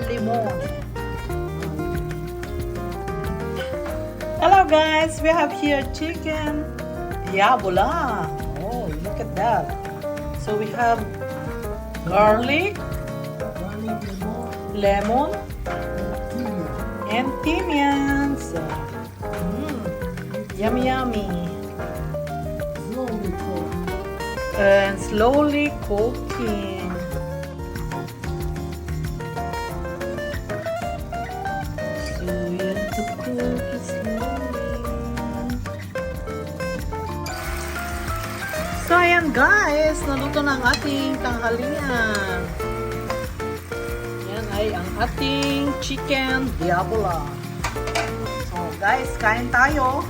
limon. Hello guys, we have here chicken diabola. Oh, look at that. So we have garlic, lemon, and timian. So, yummy, yummy. And slowly cooking. So you have to cook it slowly. So ayan guys, naluto na ang ating tanghalian. Yan ay ang ating chicken diabola. So guys, kain tayo.